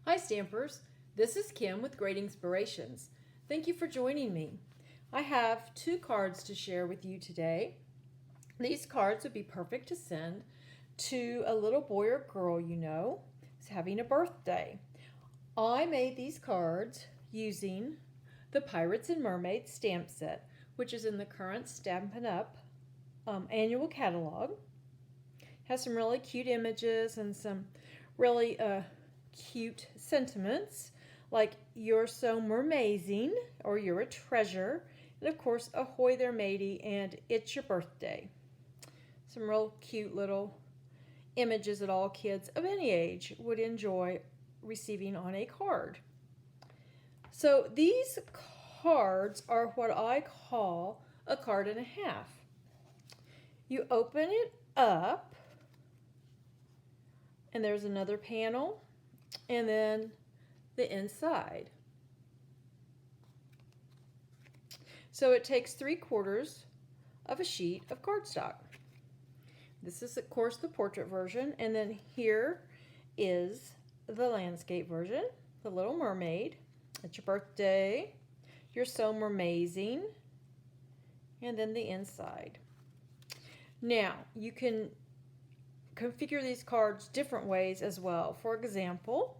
Hi Stampers, this is Kim with Great Inspirations. Thank you for joining me. I have 2 cards to share with you today. These cards would be perfect to send to a little boy or girl you know who's having a birthday. I made these cards using the Pirates and Mermaids stamp set, which is in the current Stampin' Up annual catalog. Has some really cute images and some really cute sentiments like "You're so mermazing" or "You're a treasure," and of course "Ahoy there matey" and "It's your birthday." Some real cute little images that all kids of any age would enjoy receiving on a card. So these cards are what I call a card and a half. You open it up and there's another panel and then the inside. So it takes 3/4 of a sheet of cardstock. This is of course the portrait version, and then here is the landscape version, the Little Mermaid, "It's your birthday," "You're so mermazing," and then the inside. Now you can configure these cards different ways as well. For example,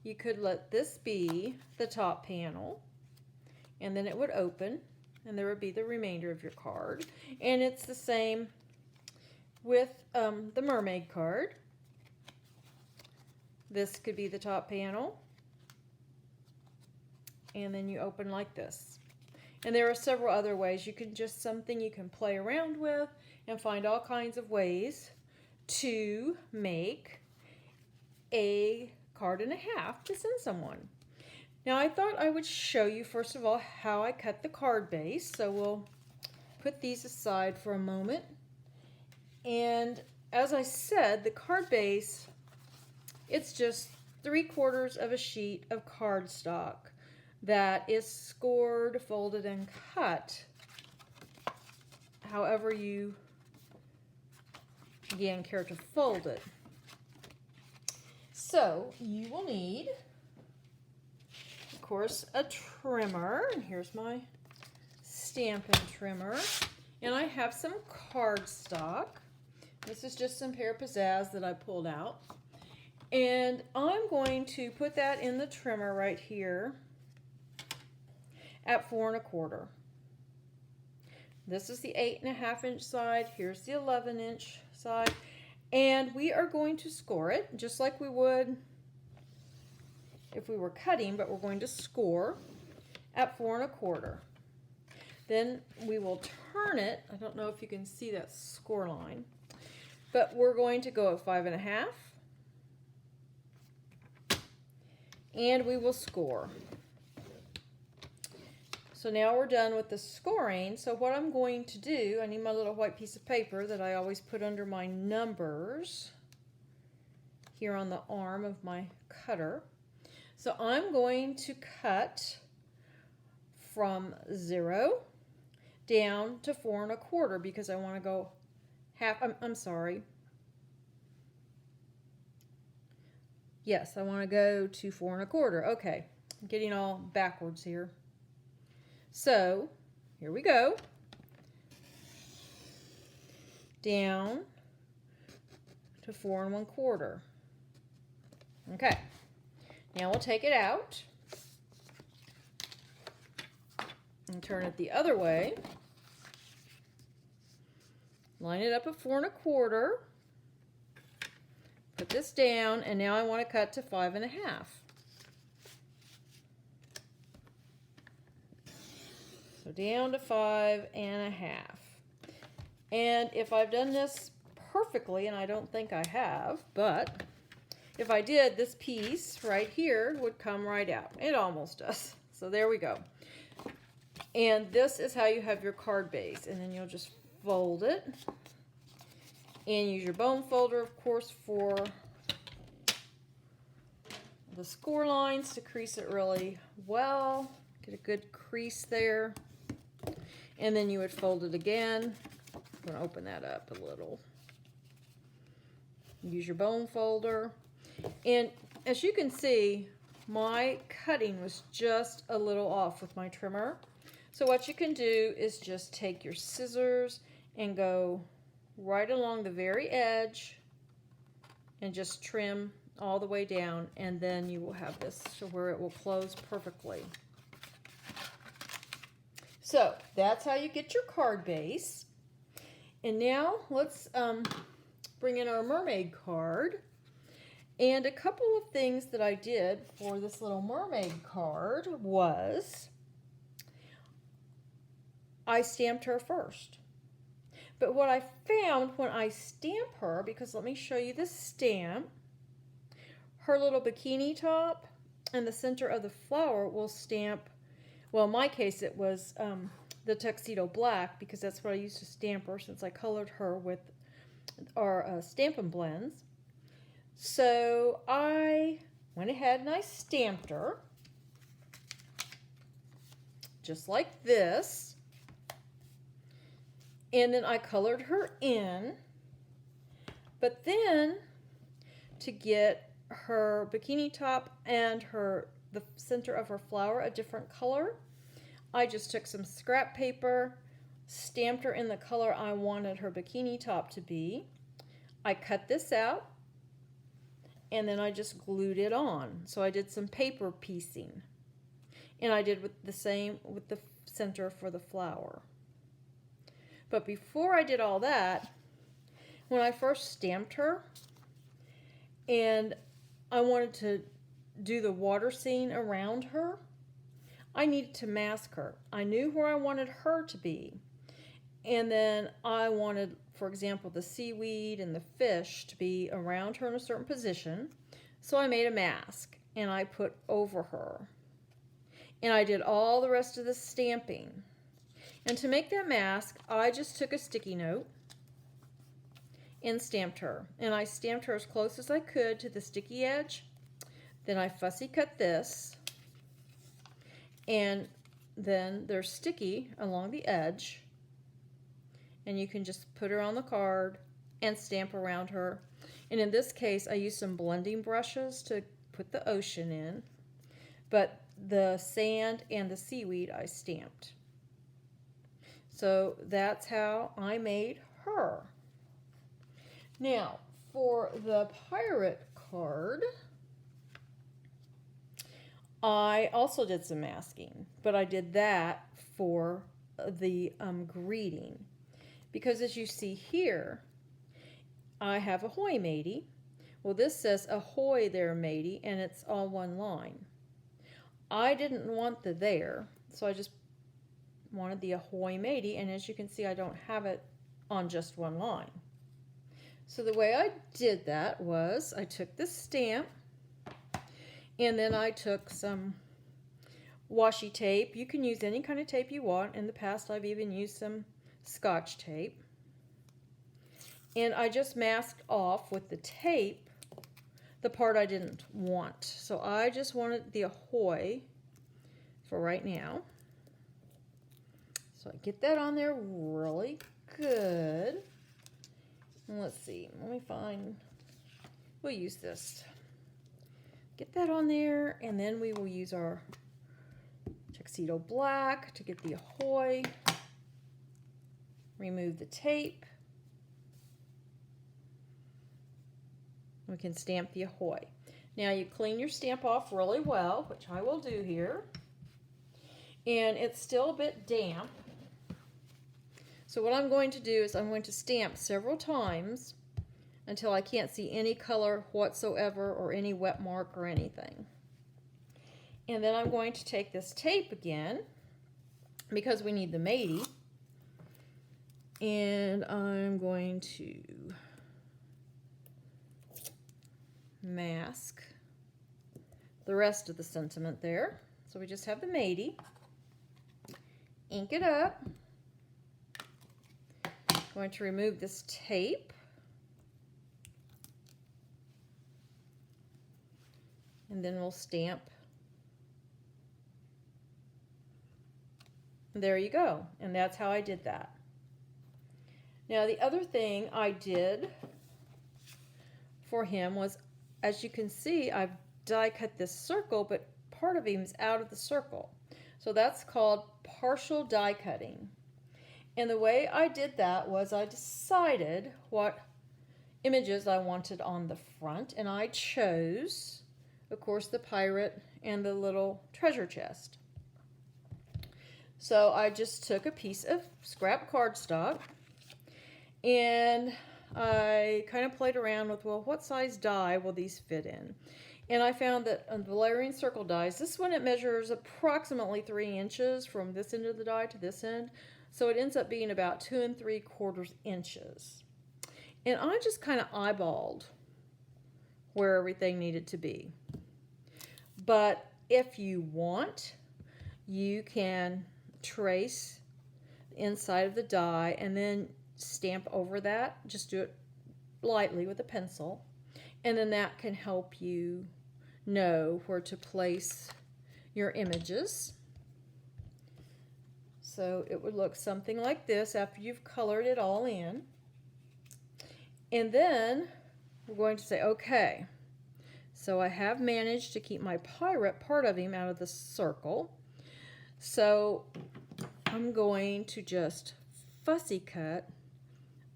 you could let this be the top panel, and then it would open, and there would be the remainder of your card. And it's the same with the Mermaid card. This could be the top panel, and then you open like this. And there are several other ways. You can just something you can play around with and find all kinds of ways to make a card and a half to send someone. Now I thought I would show you first of all how I cut the card base. So we'll put these aside for a moment. And as I said, the card base, it's just 3/4 of a sheet of cardstock that is scored, folded, and cut however you, again, care to fold it. So you will need, of course, a trimmer, and here's my Stampin' trimmer, and I have some cardstock. This is just some Pear Pizzazz that I pulled out, and I'm going to put that in the trimmer right here at 4 1/4. This is the 8 1/2 inch side. Here's the 11 inch side. And we are going to score it just like we would if we were cutting, but we're going to score at 4 1/4. Then we will turn it. I don't know if you can see that score line, but we're going to go at 5 1/2. And we will score. So now we're done with the scoring. So what I'm going to do, I need my little white piece of paper that I always put under my numbers here on the arm of my cutter. So I'm going to cut from 0 down to 4 1/4 because I want to go half, I'm sorry. Yes, I want to go to 4 1/4. Okay, I'm getting all backwards here. So here we go. Down to 4 1/4. Okay, now we'll take it out and turn it the other way. Line it up at 4 1/4. Put this down, and now I want to cut to 5 1/2. So down to 5 1/2. And if I've done this perfectly, and I don't think I have, but if I did, this piece right here would come right out. It almost does. So there we go. And this is how you have your card base. And then you'll just fold it. And use your bone folder, of course, for the score lines to crease it really well. Get a good crease there. And then you would fold it again. I'm going to open that up a little. Use your bone folder. And as you can see, my cutting was just a little off with my trimmer. So what you can do is just take your scissors and go right along the very edge and just trim all the way down, and then you will have this to where it will close perfectly. So that's how you get your card base. And now let's bring in our mermaid card. And a couple of things that I did for this little mermaid card was I stamped her first. But what I found when I stamp her, because let me show you the stamp, her little bikini top and the center of the flower will stamp, well, in my case it was the tuxedo black, because that's what I used to stamp her since I colored her with our Stampin' Blends. So I went ahead and I stamped her just like this. And then I colored her in. But then to get her bikini top and the center of her flower a different color, I just took some scrap paper, stamped her in the color I wanted her bikini top to be. I cut this out, and then I just glued it on. So I did some paper piecing. And I did the same with the center for the flower. But before I did all that, when I first stamped her, and I wanted to do the water scene around her, I needed to mask her. I knew where I wanted her to be. And then I wanted, for example, the seaweed and the fish to be around her in a certain position. So I made a mask and I put over her. And I did all the rest of the stamping. And to make that mask, I just took a sticky note and stamped her. And I stamped her as close as I could to the sticky edge. Then I fussy cut this. And then they're sticky along the edge. And you can just put her on the card and stamp around her. And in this case, I used some blending brushes to put the ocean in. But the sand and the seaweed I stamped. So that's how I made her. Now, for the pirate card, I also did some masking, but I did that for the greeting. Because as you see here, I have ahoy matey. Well, this says ahoy there matey, and it's all one line. I didn't want the there, so I just wanted the ahoy matey, and as you can see, I don't have it on just one line. So the way I did that was I took the stamp, and then I took some washi tape. You can use any kind of tape you want. In the past, I've even used some Scotch tape. And I just masked off with the tape the part I didn't want. So I just wanted the ahoy for right now. So I get that on there really good. And let's see, let me find, we'll use this. Get that on there, and then we will use our tuxedo black to get the ahoy. Remove the tape. We can stamp the ahoy. Now you clean your stamp off really well, which I will do here. And it's still a bit damp. So what I'm going to do is I'm going to stamp several times until I can't see any color whatsoever or any wet mark or anything. And then I'm going to take this tape again, because we need the matey, and I'm going to mask the rest of the sentiment there. So we just have the matey. Ink it up. Going to remove this tape. And then we'll stamp. There you go. And that's how I did that. Now the other thing I did for him was, as you can see, I've die cut this circle, but part of him is out of the circle. So that's called partial die cutting. And the way I did that was I decided what images I wanted on the front, and I chose, of course, the pirate and the little treasure chest. So I just took a piece of scrap cardstock and I kind of played around with, well, what size die will these fit in? And I found that on the layering circle dies, this one it measures approximately 3 inches from this end of the die to this end. So it ends up being about 2 3/4 inches. And I just kind of eyeballed where everything needed to be. But if you want, you can trace the inside of the die and then stamp over that. Just do it lightly with a pencil. And then that can help you know where to place your images. So it would look something like this after you've colored it all in. And then we're going to say, okay, so I have managed to keep my pirate, part of him, out of the circle. So I'm going to just fussy cut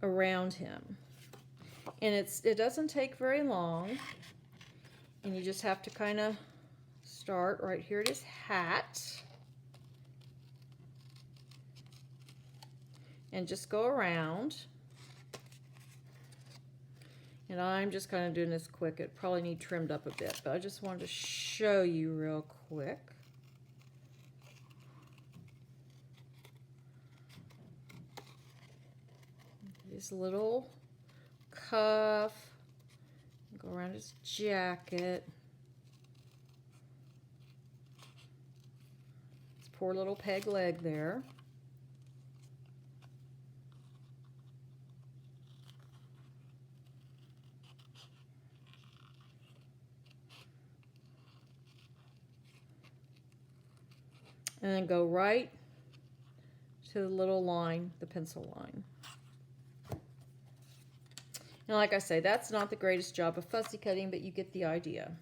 around him. And it doesn't take very long. And you just have to kind of start right here at his hat. And just go around. And I'm just kind of doing this quick. It probably needs trimmed up a bit, but I just wanted to show you real quick. His little cuff, go around his jacket. His poor little peg leg there. And then go right to the little line, the pencil line. And like I say, that's not the greatest job of fussy cutting, but you get the idea.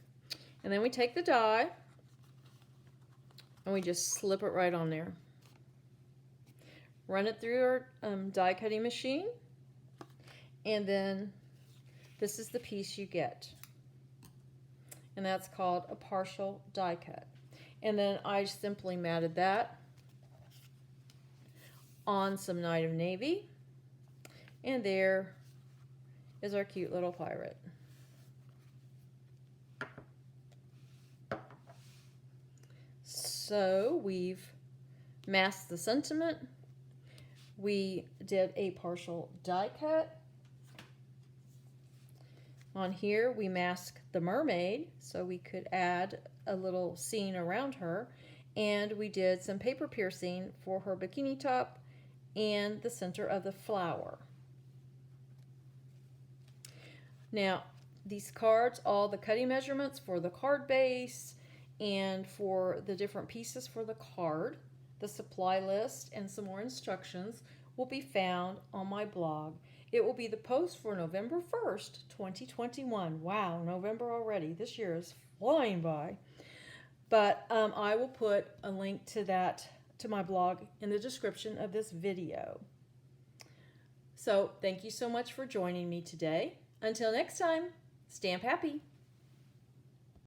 And then we take the die and we just slip it right on there. Run it through our die cutting machine, and then this is the piece you get. And that's called a partial die cut. And then I simply matted that on some Night of Navy. And there is our cute little pirate. So we've masked the sentiment. We did a partial die cut. On here we masked the mermaid so we could add a little scene around her, and we did some paper piercing for her bikini top and the center of the flower. Now these cards, all the cutting measurements for the card base and for the different pieces for the card, the supply list, and some more instructions will be found on my blog. It will be the post for November 1st, 2021. Wow, November already. This year is flying by. But I will put a link to that, to my blog, in the description of this video. So thank you so much for joining me today. Until next time, stamp happy.